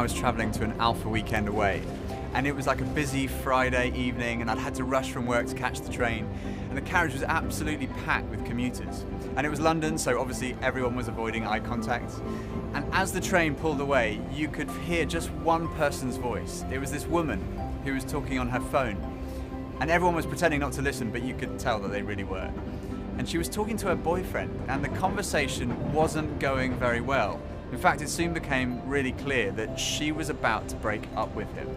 was travelling to an Alpha weekend away, and it was like a busy Friday evening, and I'd had to rush from work to catch the train, and the carriage was absolutely packed with commuters. And it was London, so obviously everyone was avoiding eye contact. And as the train pulled away, you could hear just one person's voice. It was this woman who was talking on her phone, and everyone was pretending not to listen, but you could tell that they really were. And she was talking to her boyfriend, and the conversation wasn't going very well. In fact, it soon became really clear that she was about to break up with him.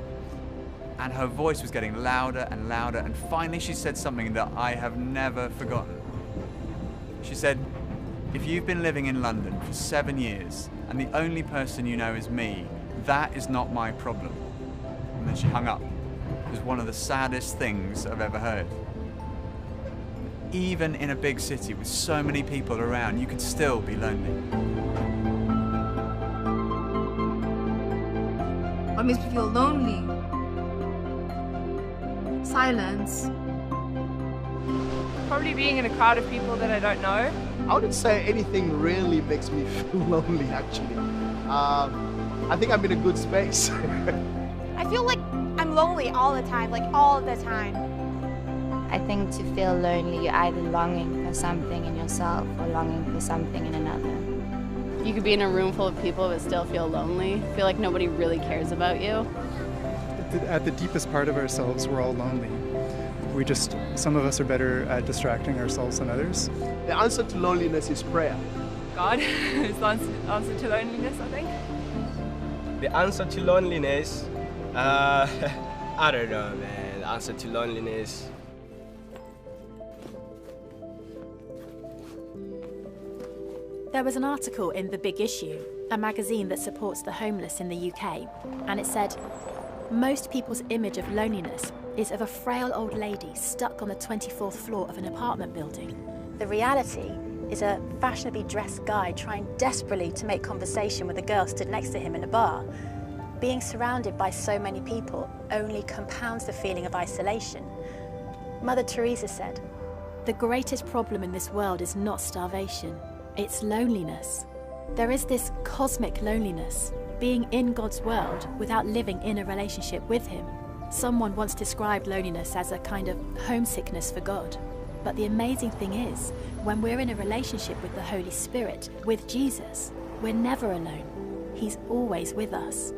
And her voice was getting louder and louder, and finally she said something that I have never forgotten. She said, "If you've been living in London for 7 years, and the only person you know is me, that is not my problem." And then she hung up. It was one of the saddest things I've ever heard. Even in a big city with so many people around, you could still be lonely. What makes me feel lonely? Silence. Probably being in a crowd of people that I don't know. I wouldn't say anything really makes me feel lonely, actually. I think I'm in a good space. I feel like I'm lonely all the time, like all the time. I think to feel lonely, you're either longing for something in yourself or longing for something in another. You could be in a room full of people but still feel lonely, feel like nobody really cares about you. At the deepest part of ourselves, we're all lonely. Some of us are better at distracting ourselves than others. The answer to loneliness is prayer. God is the answer to loneliness, I think. The answer to loneliness? I don't know, man. The answer to loneliness. There was an article in The Big Issue, a magazine that supports the homeless in the UK, and it said, most people's image of loneliness is of a frail old lady stuck on the 24th floor of an apartment building. The reality is a fashionably dressed guy trying desperately to make conversation with a girl stood next to him in a bar. Being surrounded by so many people only compounds the feeling of isolation. Mother Teresa said, "The greatest problem in this world is not starvation, it's loneliness." There is this cosmic loneliness, being in God's world without living in a relationship with Him. Someone once described loneliness as a kind of homesickness for God. But the amazing thing is, when we're in a relationship with the Holy Spirit, with Jesus, we're never alone. He's always with us.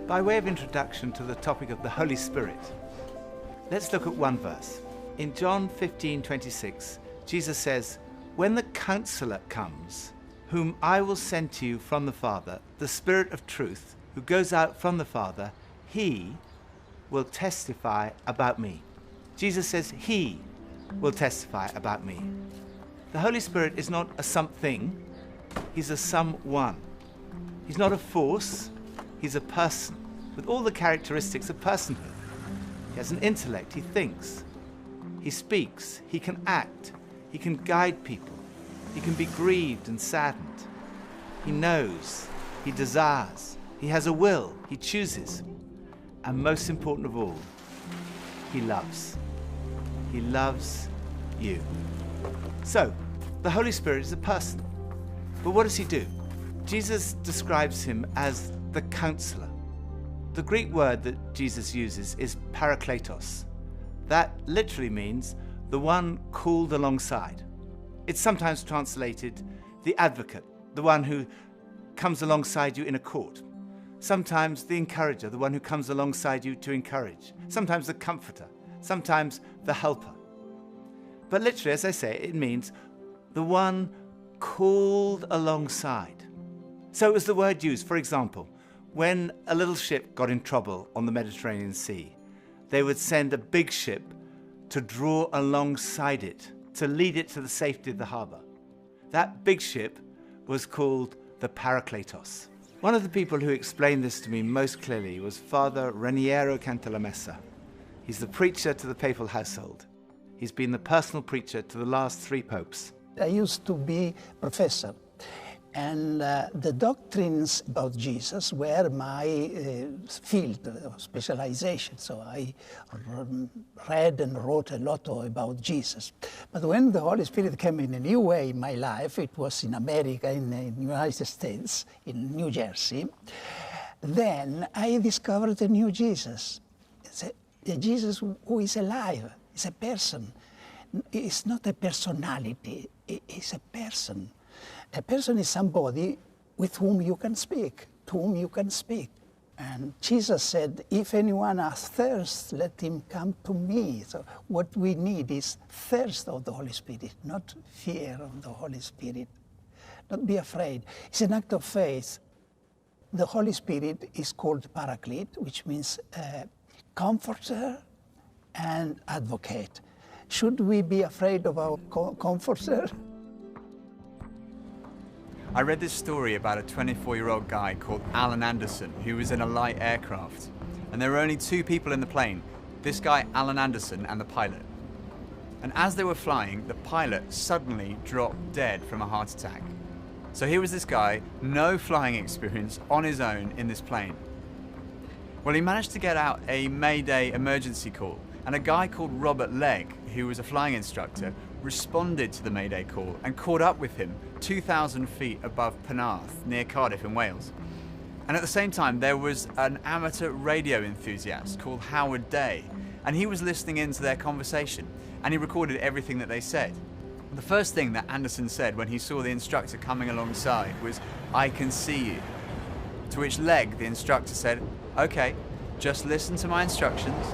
By way of introduction to the topic of the Holy Spirit, let's look at one verse. In John 15:26, Jesus says, "When the Counselor comes, whom I will send to you from the Father, the Spirit of truth, who goes out from the Father, he will testify about me." Jesus says he will testify about me. The Holy Spirit is not a something, he's a someone. He's not a force, he's a person with all the characteristics of personhood. He has an intellect, he thinks, he speaks, he can act, he can guide people, he can be grieved and saddened. He knows, he desires, he has a will, he chooses. And most important of all, he loves. He loves you. So, the Holy Spirit is a person. But what does he do? Jesus describes him as the Counselor. The Greek word that Jesus uses is parakletos. That literally means the one called alongside. It's sometimes translated the advocate, the one who comes alongside you in a court. Sometimes the encourager, the one who comes alongside you to encourage. Sometimes the comforter, sometimes the helper. But literally, as I say, it means the one called alongside. So it was the word used, for example, when a little ship got in trouble on the Mediterranean Sea, they would send a big ship to draw alongside it, to lead it to the safety of the harbor. That big ship was called the Parakletos. One of the people who explained this to me most clearly was Father Raniero Cantalamessa. He's the preacher to the papal household. He's been the personal preacher to the last 3 popes. I used to be professor, And the doctrines about Jesus were my field of specialization. So I read and wrote a lot about Jesus. But when the Holy Spirit came in a new way in my life, it was in America, in the United States, in New Jersey, then I discovered a new Jesus. It's a Jesus who is alive. It's a person. It's not a personality. It's a person. A person is somebody with whom you can speak, to whom you can speak. And Jesus said, if anyone has thirst, let him come to me. So what we need is thirst of the Holy Spirit, not fear of the Holy Spirit. Don't be afraid. It's an act of faith. The Holy Spirit is called Paraclete, which means comforter and advocate. Should we be afraid of our comforter? I read this story about a 24-year-old guy called Alan Anderson who was in a light aircraft. And there were only two people in the plane, this guy Alan Anderson and the pilot. And as they were flying, the pilot suddenly dropped dead from a heart attack. So here was this guy, no flying experience, on his own in this plane. Well, he managed to get out a Mayday emergency call, and a guy called Robert Legg, who was a flying instructor, responded to the Mayday call and caught up with him 2,000 feet above Penarth, near Cardiff in Wales. And at the same time, there was an amateur radio enthusiast called Howard Day, and he was listening into their conversation, and he recorded everything that they said. The first thing that Anderson said when he saw the instructor coming alongside was, "I can see you." To which Legg, the instructor, said, "Okay, just listen to my instructions.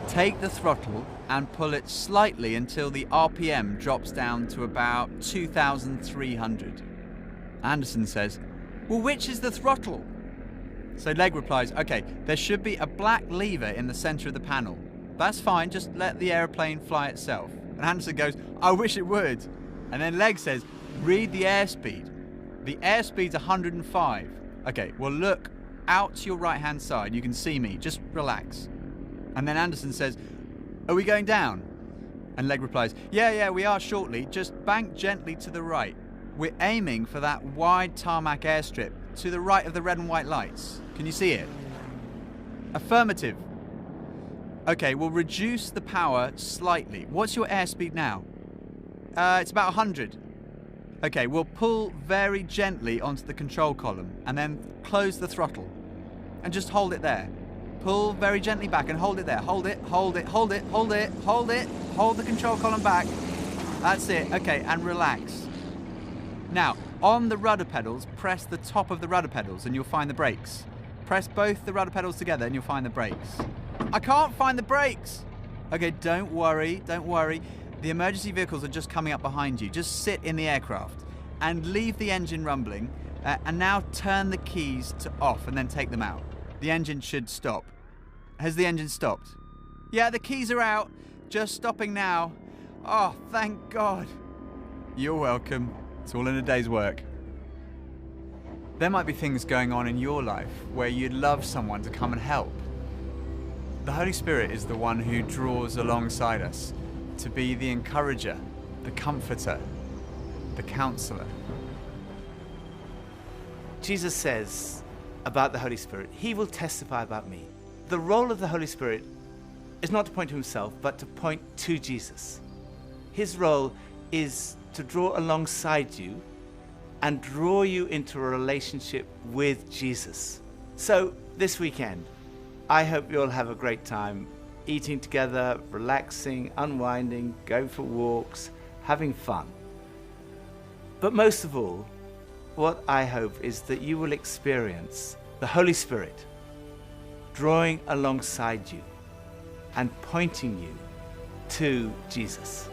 Take the throttle and pull it slightly until the RPM drops down to about 2,300. Anderson says, "Well, which is the throttle?" So Legg replies, "Okay, there should be a black lever in the center of the panel. That's fine, just let the airplane fly itself." And Anderson goes, "I wish it would." And then Legg says, "Read the airspeed. The airspeed's 105. Okay, well look out to your right-hand side. You can see me. Just relax." And then Anderson says, "Are we going down?" And Legg replies, Yeah, we are shortly. Just bank gently to the right. We're aiming for that wide tarmac airstrip to the right of the red and white lights. Can you see it?" "Affirmative." "Okay, we'll reduce the power slightly. What's your airspeed now?" It's about 100. "Okay, we'll pull very gently onto the control column and then close the throttle. And just hold it there. Pull very gently back and hold it there. Hold it, hold it, hold it, hold it, hold it. Hold the control column back. That's it. Okay, and relax. Now, on the rudder pedals, press the top of the rudder pedals and you'll find the brakes. Press both the rudder pedals together and you'll find the brakes." "I can't find the brakes." "Okay, don't worry, don't worry. The emergency vehicles are just coming up behind you. Just sit in the aircraft and leave the engine rumbling and now turn the keys to off and then take them out. The engine should stop." "Has the engine stopped?" "Yeah, the keys are out. Just stopping now." "Oh, thank God." "You're welcome. It's all in a day's work." There might be things going on in your life where you'd love someone to come and help. The Holy Spirit is the one who draws alongside us to be the encourager, the comforter, the counselor. Jesus says about the Holy Spirit, "He will testify about me." The role of the Holy Spirit is not to point to himself, but to point to Jesus. His role is to draw alongside you and draw you into a relationship with Jesus. So this weekend, I hope you'll have a great time eating together, relaxing, unwinding, going for walks, having fun. But most of all, what I hope is that you will experience the Holy Spirit drawing alongside you and pointing you to Jesus.